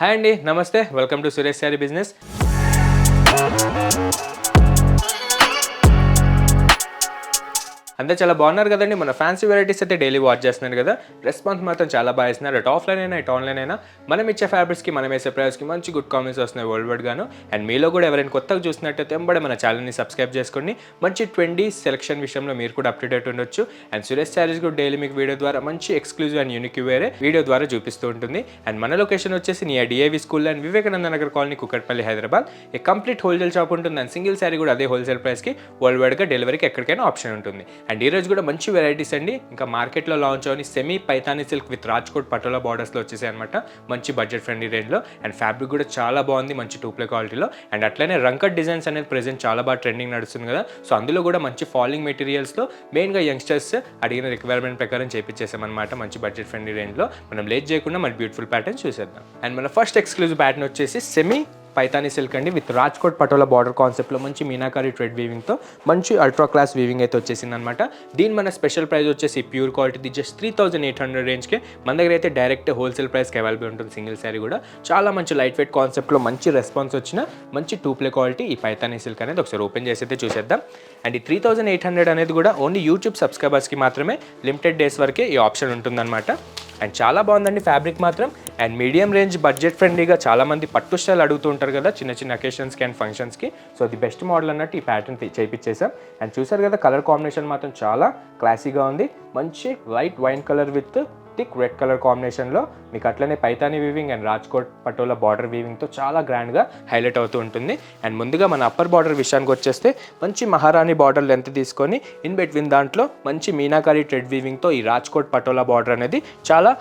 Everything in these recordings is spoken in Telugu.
హాయ్ అండి, నమస్తే. Welcome to Suresh sari business. అందరూ చాలా బాగున్నారు కదండి. మన ఫ్యాన్సీ వెరైటీస్ అయితే డైలీ వాచ్ చేస్తున్నారు కదా. రెస్పాన్స్ మాత్రం చాలా బాగా ఇస్తున్నారు. అటు ఆఫ్లైన్ అయినా ఇటు ఆన్లైన్ అయినా మనం ఇచ్చే ఫ్యాబ్రిక్స్కి మనం వేసే ప్రైస్కి మంచి గుడ్ కామెంట్స్ వస్తున్నాయి వరల్డ్ వైడ్ గాను. అండ్ మీలో కూడా ఎవరైనా కొత్తగా చూసినట్టయితే వెంబడే మన ఛానల్ని సబ్స్క్రైబ్ చేసుకోండి. మంచి ట్రెండీ సెలక్షన్ విషయంలో మీరు కూడా అప్డేట్ ఉండొచ్చు. అండ్ సురేష్ శారీస్ కూడా డైలీ మీకు వీడియో ద్వారా మంచి ఎక్స్క్లూజివ్ అండ్ యూనిక్ వేరే వీడియో ద్వారా చూపిస్తూ ఉంటుంది. అండ్ మన లొకేషన్ వచ్చేసి near DAV school and Vivekananda Nagar colony, Kukatpally, Hyderabad. A complete wholesale shop ఉంటుంది. అండ్ సింగిల్ శారీ కూడా అదే హోల్సేల్ ప్రైస్కి వరల్డ్ వైడ్గా డెలివరీకి ఎక్కడికైనా ఆప్షన్ ఉంటుంది. అండ్ ఈ రోజు కూడా మంచి వెరైటీస్ అండి. ఇంకా మార్కెట్లో లాంచ్ అవని semi Paithani silk with Rajkot Patola బార్డర్స్లో వచ్చేసాయి అనమాట. మంచి బడ్జెట్ ఫ్రెండ్లీ రేంజ్లో. అండ్ ఫ్యాబ్రిక్ కూడా చాలా బాగుంది, మంచి టూప్లే క్వాలిటీలో. అండ్ అట్లనే రంకట్ డిజైన్స్ అనేది ప్రెజెంట్ చాలా బాగా ట్రెండింగ్ నడుస్తుంది కదా. సో అందులో కూడా మంచి ఫాలింగ్ మెటీరియల్స్లో మెయిన్గా యంగ్స్టర్స్ అడిగిన రిక్వైర్మెంట్ ప్రకారం చేపించేసామన్నమాట. మంచి బడ్జెట్ ఫ్రెండ్లీ రేంజ్లో. మనం లేట్ చేయకుండా మన బ్యూటిఫుల్ ప్యాటర్న్ చూసేద్దాం. అండ్ మన ఫస్ట్ ఎక్స్క్లూజివ్ ప్యాటర్న్ వచ్చేసి సెమీ పైతానీ సిల్క్ అండి విత్ రాజ్కోట్ పటోలా బార్డర్ కాన్సెప్ట్లో మంచి మీనాకారి థ్రెడ్ వీవింగ్తో మంచి అల్ట్రా క్లాస్ వీవింగ్ అయితే వచ్చేసింది అనమాట. దీని మన స్పెషల్ ప్రైస్ వచ్చేసి ప్యూర్ క్వాలిటీ జస్ట్ 3800 రేంజ్కే మన దగ్గర అయితే డైరెక్ట్ హోల్సేల్ ప్రైస్కి అవైలబుల్ ఉంటుంది. సింగిల్ శారీ కూడా చాలా మంచి లైట్ వెయిట్ కాన్సెప్ట్లో మంచి రెస్పాన్స్ వచ్చిన మంచి టూప్లే క్వాలిటీ ఈ పైతానీ సిల్క్ అనేది ఒకసారి ఓపెన్ చేసి అయితే చూసేద్దాం. అండ్ ఈ 3800 అనేది కూడా ఓన్లీ యూట్యూబ్ సబ్స్క్రైబర్స్కి మాత్రమే లిమిటెడ్ డేస్ వరకే ఈ ఆప్షన్ ఉంటుందన్నమాట. అండ్ చాలా బాగుందండి ఫ్యాబ్రిక్ మాత్రం. అండ్ మీడియం రేంజ్ బడ్జెట్ ఫ్రెండ్లీగా చాలామంది పట్టు స్టైల్ అడుగుతూ ఉంటారు కదా చిన్న చిన్న అకేషన్స్కి అండ్ ఫంక్షన్స్కి. సో ది బెస్ట్ మోడల్ అన్నట్టు ఈ ప్యాటర్న్ చేయించేసాం. అండ్ చూసారు కదా కలర్ కాంబినేషన్ మాత్రం చాలా క్లాసీగా ఉంది. మంచి light wine colour with thick red colour కాంబినేషన్లో మీకు అట్లనే Paithani weaving and Rajkot Patola border వీవింగ్తో చాలా గ్రాండ్గా హైలైట్ అవుతూ ఉంటుంది. అండ్ ముందుగా మన అప్పర్ బార్డర్ విషయానికి వచ్చేస్తే మంచి మహారాణి బార్డర్ లెంత్ తీసుకొని ఇన్ బిట్వీన్ దాంట్లో మంచి మీనాకారి థ్రెడ్ వీవింగ్తో ఈ రాజ్కోట్ పటోలా బార్డర్ అనేది చాలా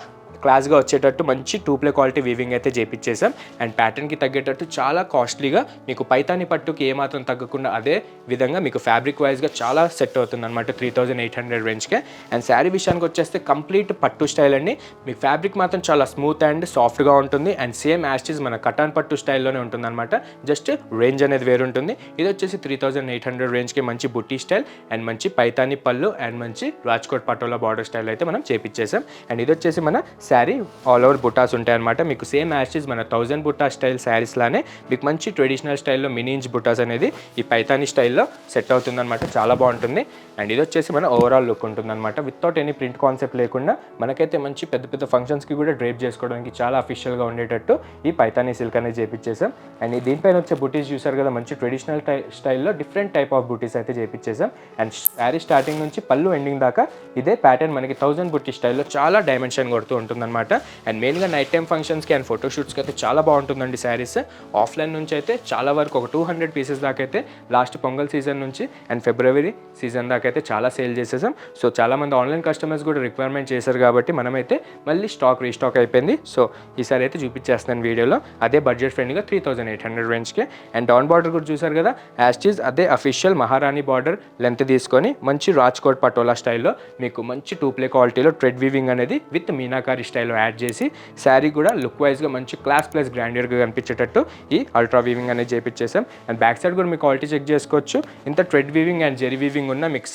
క్లాస్గా వచ్చేటట్టు మంచి టూప్లే క్వాలిటీ వీవింగ్ అయితే చేపించేసాం. అండ్ ప్యాటర్న్కి తగ్గేటట్టు చాలా కాస్ట్లీగా మీకు పైతానీ పట్టుకి ఏమాత్రం తగ్గకుండా అదే విధంగా మీకు ఫ్యాబ్రిక్ వైజ్గా చాలా సెట్ అవుతుంది అనమాట 3800 రేంజ్కే. అండ్ శారీ విషయానికి వచ్చేస్తే కంప్లీట్ పట్టు స్టైల్ అండి. మీ ఫ్యాబ్రిక్ మాత్రం చాలా స్మూత్ అండ్ సాఫ్ట్గా ఉంటుంది. అండ్ సేమ్ యాస్టీస్ మన కటాన్ పట్టు స్టైల్లోనే ఉంటుంది అనమాట. జస్ట్ రేంజ్ అనేది వేరుంటుంది. ఇది వచ్చేసి 3800 రేంజ్కి మంచి బుట్టి స్టైల్ అండ్ మంచి పైతానీ పళ్ళు అండ్ మంచి రాజ్కోట్ పటోలా బార్డర్ స్టైల్ అయితే మనం చేపించేసాం. అండ్ ఇది వచ్చేసి మన శారీ ఆల్ ఓవర్ బుటాస్ ఉంటాయన్నమాట. మీకు సేమ్ యాస్టీస్ మన 1000 బుటా స్టైల్ శారీస్ లానే మీకు మంచి ట్రెడిషనల్ స్టైల్లో మినీ ఇంచ్ బుటాస్ అనేది ఈ పైతానీ స్టైల్లో సెట్ అవుతుందన్నమాట. చాలా బాగుంటుంది. అండ్ ఇది వచ్చేసి మన ఓవరాల్ లుక్ ఉంటుందన్నమాట. వితౌట్ ఎనీ ప్రింట్ కాన్సెప్ట్ లేకుండా మనకైతే మంచి పెద్ద పెద్ద ఫంక్షన్స్కి కూడా డ్రేప్ చేసుకోవడానికి చాలా అఫీషియల్గా ఉండేటట్టు ఈ పైతానీ సిల్క్ అనేది చేపించేసాం. అండ్ దీనిపైన వచ్చే బుటీస్ చూసారు కదా మంచి ట్రెడిషనల్ స్టైల్లో డిఫరెంట్ టైప్ ఆఫ్ బుటీస్ అయితే చేపించేసాం. అండ్ శారీ స్టార్టింగ్ నుంచి పళ్ళు ఎండింగ్ దాకా ఇదే ప్యాటర్న్ మనకి 1000 బుట్టి స్టైల్లో చాలా డైమెన్షన్ కొడుతూ ఉంటుందన్నమాట. అండ్ మెయిన్గా నైట్ టైం ఫంక్షన్స్కి అండ్ ఫోటోషూట్స్కి అయితే చాలా బాగుంటుందండి శారీస్. ఆఫ్లైన్ నుంచి అయితే చాలా వరకు ఒక 200 పీసెస్ దాకా అయితే లాస్ట్ పొంగల్ సీజన్ నుంచి అండ్ ఫిబ్రవరి సీజన్ దాకా అయితే చాలా సేల్ చేసేసాం. సో చాలామంది ఆన్లైన్ కస్టమర్స్ కూడా రిక్వైర్మెంట్ చేశారు కాబట్టి మనమైతే మళ్ళీ స్టాక్ రీస్టాక్ అయిపోయింది. సో ఈసారి అయితే చూపించేస్తున్నాను వీడియోలో అదే బడ్జెట్ ఫ్రెండ్లీగా 3800 రేంజ్కే. అండ్ డౌన్ బార్డర్ కూడా చూసారు కదా యాస్టీస్ అదే అఫీషియల్ మహారాణి బార్డర్ లెంత్ తీసుకొని మంచి రాజ్కోట్ పటోలా స్టైల్లో మీకు మంచి టూప్లే క్వాలిటీలో థ్రెడ్ వీవింగ్ అనేది విత్ మీనాకారి స్టైల్లో యాడ్ చేసి శారీ కూడా లుక్ వైజ్గా మంచి క్లాస్ ప్లస్ గ్రాండియర్గా కనిపించేటట్టు ఈ అల్ట్రా వీవింగ్ అనేది చేపించేసాం. అండ్ బ్యాక్ సైడ్ కూడా మీ క్వాలిటీ చెక్ చేసుకోవచ్చు. ఇంత thread weaving and zari weaving ఉన్న మీకు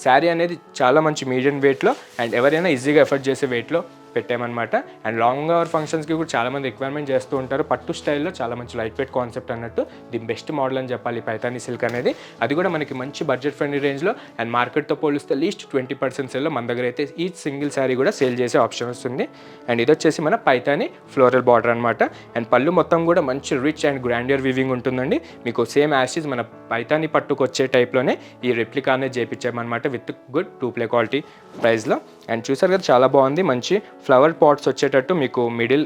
శారీ అనేది చాలా మంచి మీడియం వెయిట్లో అండ్ ఎవరైనా ఈజీగా ఎఫర్ట్ చేసే వెయిట్లో పెట్టామన్నమాట. అండ్ లాంగ్ అవర్ ఫంక్షన్స్కి కూడా చాలామంది రిక్వైర్మెంట్ చేస్తూ ఉంటారు. పట్టు స్టైల్లో చాలా మంచి లైట్ వెయిట్ కాన్సెప్ట్ అన్నట్టు ది బెస్ట్ మోడల్ అని చెప్పాలి పైతానీ సిల్క్ అనేది. అది కూడా మనకి మంచి బడ్జెట్ ఫ్రెండ్లీ రేంజ్లో అండ్ మార్కెట్తో పోలిస్తే లీస్ట్ 20% సేల్లో మన దగ్గర అయితే ఈ సింగిల్ శారీ కూడా సేల్ చేసే ఆప్షన్ వస్తుంది. అండ్ ఇది వచ్చేసి మన పైతానీ ఫ్లోరల్ బార్డర్ అనమాట. అండ్ పళ్ళు మొత్తం కూడా మంచి రిచ్ అండ్ గ్రాండియర్ వీవింగ్ ఉంటుందండి. మీకు సేమ్ యాస్టీస్ మన పైతానీ పట్టుకు వచ్చే టైప్లోనే ఈ రెప్లికా అనేది చేయించామన్నమాట విత్ గుడ్ టూప్లే క్వాలిటీ ప్రైస్లో. అండ్ చూసారు కదా చాలా బాగుంది. మంచి ఫ్లవర్ పాట్స్ వచ్చేటట్టు మీకు మిడిల్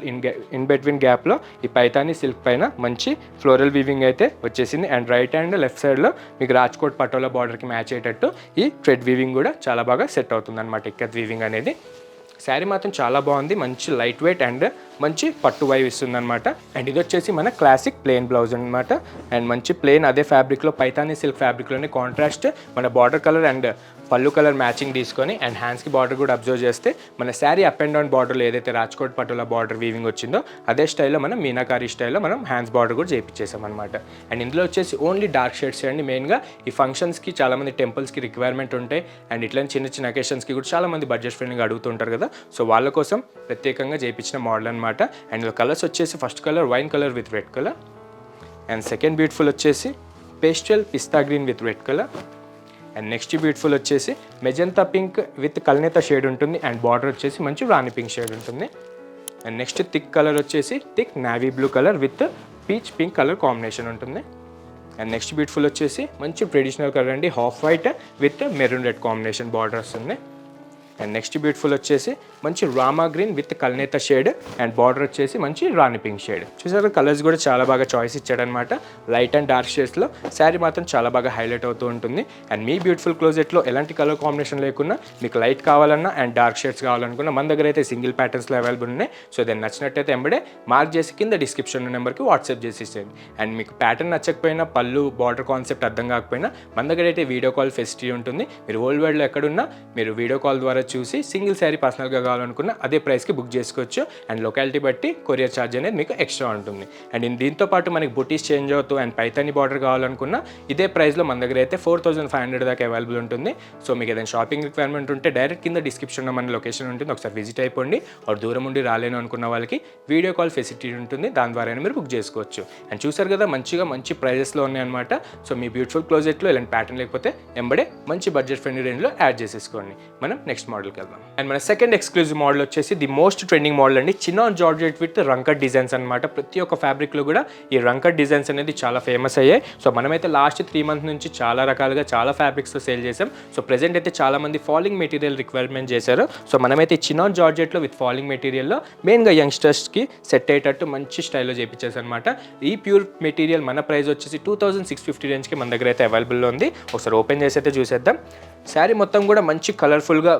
ఇన్ బిట్వీన్ గ్యాప్లో ఈ పైతానీ సిల్క్ పైన మంచి ఫ్లోరల్ వీవింగ్ అయితే వచ్చేసింది. అండ్ రైట్ అండ్ లెఫ్ట్ సైడ్లో మీకు రాజ్కోట్ పటోలా బార్డర్కి మ్యాచ్ అయ్యేటట్టు ఈ థ్రెడ్ వీవింగ్ కూడా చాలా బాగా సెట్ అవుతుంది అనమాట. ఇక్కత్ వీవింగ్ అనేది శారీ మాత్రం చాలా బాగుంది. మంచి లైట్ వెయిట్ అండ్ మంచి పట్టు వైవ్ ఇస్తుంది అనమాట. అండ్ ఇది వచ్చేసి మన క్లాసిక్ ప్లెయిన్ బ్లౌజ్ అనమాట. అండ్ మంచి ప్లెయిన్ అదే ఫ్యాబ్రిక్లో పైతానీ సిల్క్ ఫ్యాబ్రిక్లోనే కాంట్రాస్ట్ మన బార్డర్ కలర్ అండ్ పళ్ళు కలర్ మ్యాచింగ్ తీసుకొని అండ్ హ్యాండ్స్కి బార్డర్ కూడా అబ్జర్వ్ చేస్తే మన శారీ అప్ అండ్ డౌన్ బార్డర్లో ఏదైతే రాజ్కోట్ పట్టుల బార్డర్ వీవింగ్ వచ్చిందో అదే స్టైల్లో మనం మీనాకారి స్టైల్లో మనం హ్యాండ్స్ బార్డర్ కూడా చేయించేసాం అనమాట. అండ్ ఇందులో వచ్చేసి ఓన్లీ డార్క్ షేడ్స్ అండి. మెయిన్గా ఈ ఫంక్షన్స్కి చాలామంది టెంపుల్స్కి రిక్వైర్మెంట్ ఉంటాయి అండ్ ఇట్లాంటి చిన్న చిన్న అకేషన్స్కి కూడా చాలామంది బడ్జెట్ ఫ్రెండ్గా అడుగుతుంటారు కదా. సో వాళ్ళ కోసం ప్రత్యేకంగా చేయించిన మోడల్ అనమాట. అండ్ కలర్స్ వచ్చేసి first colour wine colour with red colour and second beautiful వచ్చేసి pastel pista green with red colour and next beautiful వచ్చేసి మెజంతా పింక్ విత్ కల్నేత షేడ్ ఉంటుంది అండ్ బార్డర్ వచ్చేసి మంచి రాణి పింక్ షేడ్ ఉంటుంది. అండ్ నెక్స్ట్ థిక్ కలర్ వచ్చేసి thick navy blue colour with peach pink colour combination ఉంటుంది. అండ్ నెక్స్ట్ బ్యూటిఫుల్ వచ్చేసి మంచి ట్రెడిషనల్ కలర్ అండి, half white with maroon red combination border వస్తుంది. అండ్ నెక్స్ట్ బ్యూటిఫుల్ వచ్చేసి మంచి రామా గ్రీన్ విత్ కల్నేత షేడ్ అండ్ బార్డర్ వచ్చేసి మంచి రాణి పింక్ షేడ్. చూసారు కలర్స్ కూడా చాలా బాగా చాయిస్ ఇచ్చాడనమాట. లైట్ అండ్ డార్క్ షేడ్స్లో శారీ మాత్రం చాలా బాగా హైలైట్ అవుతూ ఉంటుంది. అండ్ మీ బ్యూటిఫుల్ క్లోజెట్లో ఎలాంటి కలర్ కాంబినేషన్ లేకున్నా మీకు లైట్ కావాలన్నా అండ్ డార్క్ షేడ్స్ కావాలనుకున్నా మన దగ్గర అయితే సింగిల్ ప్యాటర్న్స్లో అవైలబుల్ ఉన్నాయి. సో దాన్ని నచ్చినట్టయితే ఎంబడే మార్క్ చేసి కింద డిస్క్రిప్షన్ నెంబర్కి వాట్సాప్ చేసి ఇచ్చేయండి. అండ్ మీకు ప్యాటర్న్ నచ్చకపోయినా పళ్ళు బార్డర్ కాన్సెప్ట్ అర్థం కాకపోయినా మన దగ్గర అయితే వీడియో కాల్ ఫెసిలిటీ ఉంటుంది. మీరు వరల్డ్ వైడ్లో ఎక్కడున్నా మీరు వీడియో కాల్ ద్వారా చూసి సింగిల్ శారీ పర్సనల్గా కావాలనుకున్న అదే ప్రైస్కి బుక్ చేసుకోవచ్చు. అండ్ లొకాలిటీ బట్టి కొరియర్ ఛార్జ్ అనేది మీకు ఎక్స్ట్రా ఉంటుంది. అండ్ దీంతో పాటు మనకి బుటీస్ చేంజ్ అవుతూ అండ్ పైతాని బార్డర్ కావాలనుకున్న ఇదే ప్రైస్లో మన దగ్గర అయితే 4500 దాకా అవైలబుల్ ఉంటుంది. సో మీకు ఏదైనా షాపింగ్ రిక్వైర్మెంట్ ఉంటే డైరెక్ట్ కింద డిస్క్రిప్షన్లో మన లొకేషన్ ఉంటుంది, ఒకసారి విజిట్ అయిపోండి. ఒక దూరం ఉండి రాలేను అనుకున్న వాళ్ళకి వీడియో కాల్ ఫెసిలిటీ ఉంటుంది, దాని ద్వారా మీరు బుక్ చేసుకోవచ్చు. అండ్ చూసారు కదా మంచి ప్రైజెస్లో ఉన్నాయన్నమాట. సో మీ బ్యూటిఫుల్ క్లోజెట్లో ఇలాంటి ప్యాటర్న్ లేకపోతే ఎంబడే మంచి బడ్జెట్ ఫ్రెండ్లీ రేంజ్లో యాడ్ చేసేసుకోండి. మనం నెక్స్ట్ మోడల్కి వెళ్దాం. అండ్ మన సెకండ్ ఎక్స్క్లూజివ్ మోడల్ వచ్చేసి ది మోస్ట్ ట్రెండింగ్ మోడల్ అండి, చినాన్ జార్జెట్ విత్ రంకట్ డిజైన్స్ అనమాట. ప్రతి ఒక్క ఫ్యాబ్రిక్లో కూడా ఈ రంకట్ డిజైన్స్ అనేది చాలా ఫేమస్ అయ్యాయి. సో మనమైతే లాస్ట్ 3 months నుంచి చాలా రకాలుగా చాలా ఫ్యాబ్రిక్స్లో సేల్ చేసాం. సో ప్రెజెంట్ అయితే చాలా మంది ఫాలింగ్ మెటీరియల్ రిక్వైర్మెంట్ చేశారు. సో మనమైతే చినాన్ జార్జెట్లో విత్ ఫాలింగ్ మెటీరియల్లో మెయిన్గా యంగ్స్టర్స్కి సెట్ అయ్యేటట్టు మంచి స్టైల్లో చేయించేసారు అనమాట. ఈ ప్యూర్ మెటీరియల్ మన ప్రైస్ వచ్చేసి 2650 రేంజ్కి మన దగ్గర అయితే అవైలబుల్లో ఉంది. ఒకసారి ఓపెన్ చేసి అయితే చూసేద్దాం. శారీ మొత్తం కూడా మంచి కలర్ఫుల్గా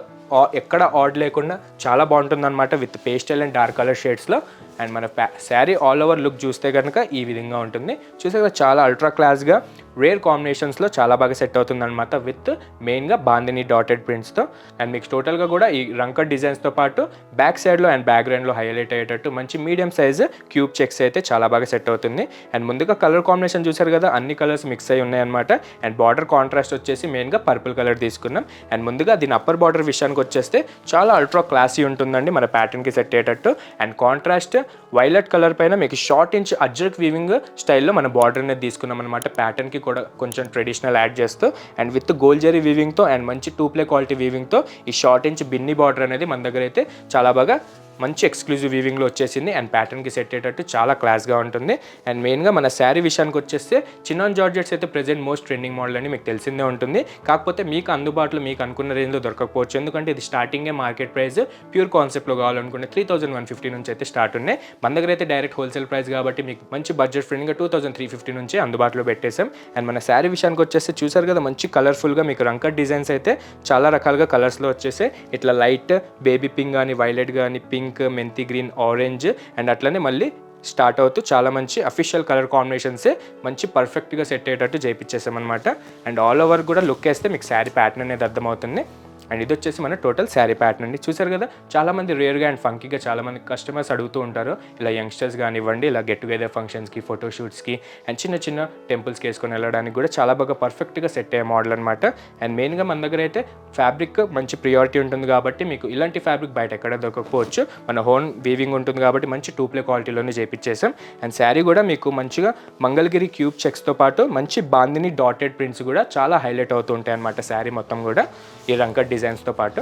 ఎక్కడ ఆడ్ లేకుండా చాలా బాగుంటుందన్నమాట with pastel and dark colour షేడ్స్లో. అండ్ మన శారీ ఆల్ ఓవర్ లుక్ చూస్తే కనుక ఈ విధంగా ఉంటుంది. చూసే కదా చాలా అల్ట్రా క్లాస్గా రేర్ కాంబినేషన్స్లో చాలా బాగా సెట్ అవుతుంది అనమాట విత్ మెయిన్గా బాందిని డాటెడ్ ప్రింట్స్తో. అండ్ మీకు టోటల్గా కూడా ఈ రంకట్ డిజైన్స్తో పాటు బ్యాక్ సైడ్లో అండ్ బ్యాక్గ్రౌండ్లో హైలైట్ అయ్యేటట్టు మంచి మీడియం సైజ్ క్యూబ్ చెక్స్ అయితే చాలా బాగా సెట్ అవుతుంది. అండ్ ముందుగా కలర్ కాంబినేషన్ చూసారు కదా అన్ని కలర్స్ మిక్స్ అయి ఉన్నాయన్నమాట. అండ్ బార్డర్ కాంట్రాస్ట్ వచ్చేసి మెయిన్గా పర్పుల్ కలర్ తీసుకున్నాం. అండ్ ముందుగా దీని అప్పర్ బార్డర్ విషయానికి వచ్చేస్తే చాలా అల్ట్రా క్లాసీ ఉంటుందండి మన ప్యాటర్న్కి సెట్ అయ్యేటట్టు. అండ్ కాంట్రాస్ట్ వైలెట్ కలర్ పైన మీకు షార్ట్ ఇంచ్ అజ్రక్ వీవింగ్ స్టైల్లో మన బార్డర్ అనేది తీసుకున్నాం అనమాట. ప్యాటర్న్కి కూడా కొంచెం ట్రెడిషనల్ యాడ్ చేస్తూ అండ్ విత్ గోల్డ్ జరీ వీవింగ్తో అండ్ మంచి 2 క్వాలిటీ వీవింగ్తో ఈ షార్ట్ ఇంచ్ బిన్ని బార్డర్ అనేది మన దగ్గర అయితే చాలా బాగా మంచి ఎక్స్క్లూజివ్ వీవింగ్లో వచ్చేసింది. అండ్ ప్యాటర్న్కి సెట్ అయ్యేటట్టు చాలా క్లాస్గా ఉంటుంది. అండ్ మెయిన్గా మన శారీ విషయానికి వచ్చేస్తే చినాన్ జార్జెట్స్ అయితే ప్రెజెంట్ మోస్ట్ ట్రెండింగ్ మోడల్ అని మీకు తెలిసిందే ఉంటుంది. కాకపోతే మీకు అందుబాటులో మీకు అనుకున్న రేంజ్లో దొరకకపోవచ్చు, ఎందుకంటే ఇది స్టార్టింగే మార్కెట్ ప్రైస్ ప్యూర్ కాన్సెప్ట్లో కావాలనుకుంటే 3150 నుంచి అయితే స్టార్ట్ ఉన్నాయి. మన దగ్గర అయితే డైరెక్ట్ హోల్సేల్ ప్రైస్ కాబట్టి మీకు మంచి బడ్జెట్ ఫ్రెండ్గా 2350 నుంచి అందుబాటులో పెట్టేసాం. అండ్ మన శారీ విషయానికి వచ్చేస్తే చూసారు కదా మంచి కలర్ఫుల్గా మీకు రంకట్ డిజైన్స్ అయితే చాలా రకాలుగా కలర్స్లో వచ్చేసి ఇట్లా లైట్ బేబీ పింక్ కానీ వైలెట్ కానీ పింక్ మెంతి గ్రీన్ ఆరెంజ్ అండ్ అట్లనే మళ్ళీ స్టార్ట్ అవుతూ చాలా మంచి అఫీషియల్ కలర్ కాంబినేషన్సే మంచి పర్ఫెక్ట్గా సెట్ అయ్యేటట్టు చేయించేసామన్నమాట. అండ్ ఆల్ ఓవర్ కూడా లుక్ వేస్తే మీకు శారీ ప్యాటర్న్ అనేది అర్థమవుతుంది. అండ్ ఇది వచ్చేసి మన టోటల్ శారీ ప్యాటర్న్ అండి. చూసారు కదా చాలామంది రేర్గా అండ్ ఫంకీగా చాలామంది కస్టమర్స్ అడుగుతూ ఉంటారు. ఇలా యంగ్స్టర్స్ కానివ్వండి ఇలా గెట్ టుగెదర్ ఫంక్షన్స్కి ఫోటోషూట్స్కి అండ్ చిన్న టెంపుల్స్కి వేసుకొని వెళ్ళడానికి కూడా చాలా బాగా పర్ఫెక్ట్గా సెట్ అయ్యే మోడల్ అనమాట. అండ్ మెయిన్గా మన దగ్గర అయితే ఫ్యాబ్రిక్ మంచి ప్రియారిటీ ఉంటుంది కాబట్టి మీకు ఇలాంటి ఫ్యాబ్రిక్ బయట ఎక్కడ దొరకకపోవచ్చు. మన హోమ్ వీవింగ్ ఉంటుంది కాబట్టి మంచి 2 క్వాలిటీలోనే చేయించేసాం. అండ్ శారీ కూడా మీకు మంచిగా మంగళగిరి క్యూబ్ చెక్స్తో పాటు మంచి బాందిని డాటెడ్ ప్రింట్స్ కూడా చాలా హైలైట్ అవుతూ ఉంటాయి అనమాట శారీ మొత్తం కూడా ఈ రంకట్ డిజైన్స్తో పాటు.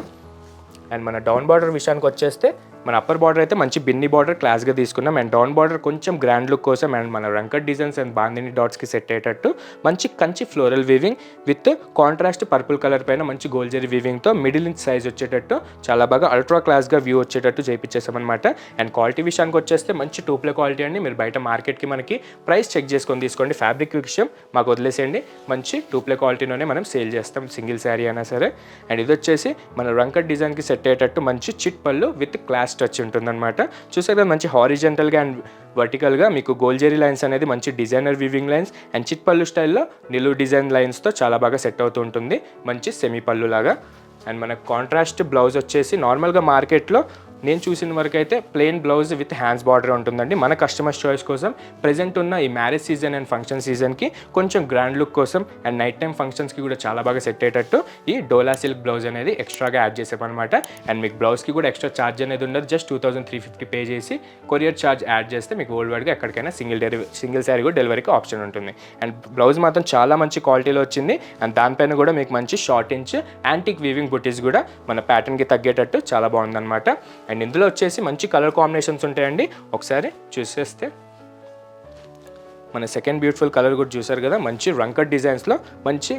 అండ్ మన డౌన్ బార్డర్ విషయానికి వచ్చేస్తే మన అప్పర్ బార్డర్ అయితే మంచి బిన్ని బార్డర్ క్లాస్గా తీసుకున్నాం. అండ్ డౌన్ బార్డర్ కొంచెం గ్రాండ్ లుక్ కోసం అండ్ మన రంకట్ డిజైన్స్ అండ్ బాందిని డాట్స్కి సెట్ అయ్యేటట్టు మంచి Kanchi floral weaving with contrast purple colour పైన మంచి గోల్డ్ జరీ వీవింగ్తో మిడిల్ ఇంచ్ సైజ్ వచ్చేటట్టు చాలా బాగా అల్ట్రా క్లాస్గా వ్యూ వచ్చేటట్టు చేయించేసామన్నమాట. అండ్ క్వాలిటీ విషయానికి వచ్చేస్తే మంచి 2 క్వాలిటీ అండి. మీరు బయట మార్కెట్కి మనకి ప్రైస్ చెక్ చేసుకొని తీసుకోండి. ఫ్యాబ్రిక్ విషయం మాకు వదిలేసేయండి, మంచి 2 క్వాలిటీలోనే మనం సేల్ చేస్తాం సింగిల్ శారీ అయినా సరే. అండ్ ఇది వచ్చేసి మన రంకట్ డిజైన్కి సెట్ సెట్ అయ్యేటట్టు మంచి చిట్ పళ్ళు విత్ క్లాస్ టచ్ ఉంటుందన్నమాట. చూసారు కదా, మంచి హారిజెంటల్గా అండ్ వర్టికల్గా మీకు గోల్జెరీ లైన్స్ అనేది మంచి designer weaving lines and chit పళ్ళు స్టైల్లో నిలువు డిజైన్ లైన్స్తో చాలా బాగా సెట్ అవుతూ ఉంటుంది. మంచి సెమీ పళ్ళు లాగా. అండ్ మనకు కాంట్రాస్ట్ బ్లౌజ్ వచ్చేసి నార్మల్గా మార్కెట్లో నేను చూసిన వరకు అయితే plain blouse with hands border ఉంటుందండి. మన కస్టమర్స్ చాయిస్ కోసం ప్రెజెంట్ ఉన్న ఈ మ్యారేజ్ సీజన్ అండ్ ఫంక్షన్ సీజన్కి కొంచెం గ్రాండ్ లుక్ కోసం అండ్ నైట్ టైం ఫంక్షన్స్కి కూడా చాలా బాగా సెట్ అయ్యేటట్టు ఈ డోలా సిల్క్ బ్లౌజ్ అనేది ఎక్స్ట్రాగా యాడ్ చేసామన్నమాట. అండ్ మీకు బ్లౌజ్కి కూడా ఎక్స్ట్రా ఛార్జ్ అనేది ఉండదు. జస్ట్ 2350 పే చేసి కొరియర్ ఛార్జ్ యాడ్ చేస్తే మీకు వరల్డ్ వైడ్గా ఎక్కడికైనా సింగిల్ శారీ కూడా డెలివరీకి ఆప్షన్ ఉంటుంది. అండ్ బ్లౌజ్ మాత్రం చాలా మంచి క్వాలిటీలో వచ్చింది. అండ్ దానిపైన కూడా మీకు మంచి షార్ట్ ఇంచ్ యాంటిక్ వీవింగ్ బుటీస్ కూడా మన ప్యాటర్న్కి తగ్గేటట్టు చాలా బాగుందన్నమాట. అండ్ ఇందులో వచ్చేసి మంచి కలర్ కాంబినేషన్స్ ఉంటాయండి. ఒకసారి చూసేస్తే మన సెకండ్ బ్యూటిఫుల్ కలర్ కూడా చూసారు కదా, మంచి రంకట్ డిజైన్స్లో మంచి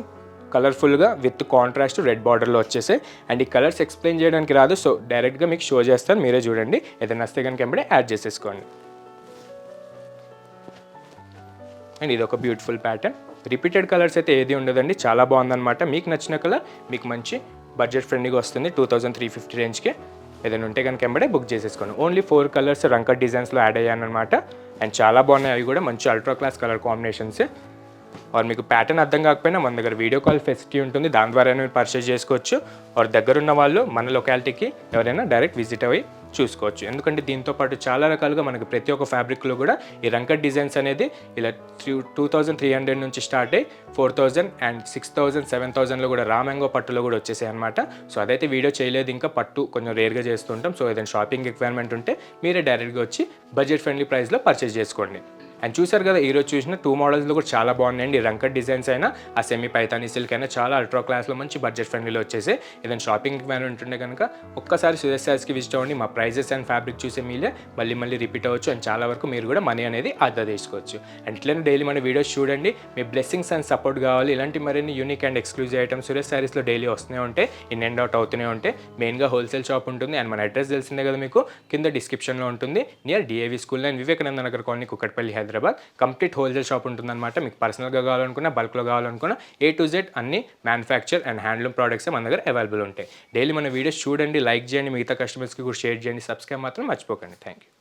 కలర్ఫుల్గా విత్ కాంట్రాస్ట్ రెడ్ బార్డర్లో వచ్చేసాయి. అండ్ ఈ కలర్స్ ఎక్స్ప్లెయిన్ చేయడానికి రాదు, సో డైరెక్ట్గా మీకు షో చేస్తాను, మీరే చూడండి. ఏదైనా వస్తే కనుక ఎంబడే యాడ్ చేసేసుకోండి. అండ్ ఇది ఒక బ్యూటిఫుల్ ప్యాటర్న్. రిపీటెడ్ కలర్స్ అయితే ఏది ఉండదండి, చాలా బాగుందన్నమాట. మీకు నచ్చిన కలర్ మీకు మంచి బడ్జెట్ ఫ్రెండ్లీగా వస్తుంది. 2350 రేంజ్కి ఏదైనా ఉంటే కనుక ఎంబడే బుక్ చేసేసుకోండి. ఓన్లీ 4 కలర్స్ రంకట్ డిజైన్స్లో యాడ్ అయ్యానమాట. అండ్ చాలా బాగున్నాయి, అవి కూడా మంచి ultra class colour combinations. Or మీకు ప్యాటర్న్ అర్థం కాకపోయినా మన దగ్గర వీడియో కాల్ ఫెసిలిటీ ఉంటుంది, దాని ద్వారా మీరు పర్చేస్ చేసుకోవచ్చు. ఆర్ దగ్గరున్న వాళ్ళు మన లొకాలిటీకి ఎవరైనా డైరెక్ట్ విజిట్ అయ్యి చూసుకోవచ్చు. ఎందుకంటే దీంతో పాటు చాలా రకాలుగా మనకి ప్రతి ఒక్క ఫ్యాబ్రిక్లో కూడా ఈ రంకట్ డిజైన్స్ అనేది ఇలా 2300 నుంచి స్టార్ట్ అయ్యి 4000 అండ్ 6000 7000లో కూడా రామ్యాంగో పట్టులో కూడా వచ్చేసాయి అనమాట. సో అదైతే వీడియో చేయలేదు, ఇంకా పట్టు కొంచెం రేర్గా చేస్తుంటాం. సో ఏదైనా షాపింగ్ రిక్వైర్మెంట్ ఉంటే మీరే డైరెక్ట్గా వచ్చి బడ్జెట్ ఫ్రెండ్లీ ప్రైస్లో పర్చేస్ చేసుకోండి. అండ్ చూసారు కదా, ఈరోజు చూసిన 2 మోడల్స్లో కూడా చాలా బాగున్నాయండి. రంకట్ డిజైన్స్ అయినా ఆ సెమీ పైతానీ సిల్క్ అయినా చాలా అల్ట్రా క్లాస్లో మంచి బడ్జెట్ ఫ్రెండ్లీలో వచ్చేసి ఏదైనా షాపింగ్ రిక్వైర్మెంట్ ఉంటే కనుక ఒక్కసారి సురేష్ శారీస్కి విజిట్ అవ్వండి. మా ప్రైజెస్ అండ్ ఫ్యాబ్రిక్ చూసే మీలే మళ్ళీ రిపీట్ అవ్వచ్చు. అండ్ చాలా వరకు మీరు కూడా మనీ అనేది ఆదా చేసుకోవచ్చు. అండ్ ఇట్లనే డైలీ మన వీడియోస్ చూడండి. మీ బ్లెస్సింగ్స్ అండ్ సపోర్ట్ కావాలి. ఇలాంటి మరిన్ని unique and exclusive items Suresh శారీస్లో డైలీ వస్తూనే ఉంటాయి, ఇన్ అండ్ అవుట్ అవుతూనే ఉంటాయి. మెయిన్గా హోల్సేల్ షాప్ ఉంటుంది. అండ్ మన అడ్రస్ తెలిసిందే కదా మీకు, కింద డిస్క్రిప్షన్లో ఉంటుంది. Near DAV school and Vivekananda Nagar colony, Kukatpally, Hyderabad. Complete wholesale shop ఉంటుందన్నమాట. మీకు పర్సనల్గా కావాలనుకున్నా, బల్క్లో కావాలనుకున్నా A to Z అన్ని మ్యానుఫ్యాక్చర్ అండ్ హ్యాండ్లూమ్ ప్రోడక్ట్స్ మన దగ్గర అవైలబుల్ ఉంటాయి. డైలీ మన వీడియోస్ చూడండి, లైక్ చేయండి, మిగతా కస్టమర్స్కి కూడా షేర్ చేయండి, సబ్స్క్రైబ్ మాత్రం మర్చిపోకండి. Thank you.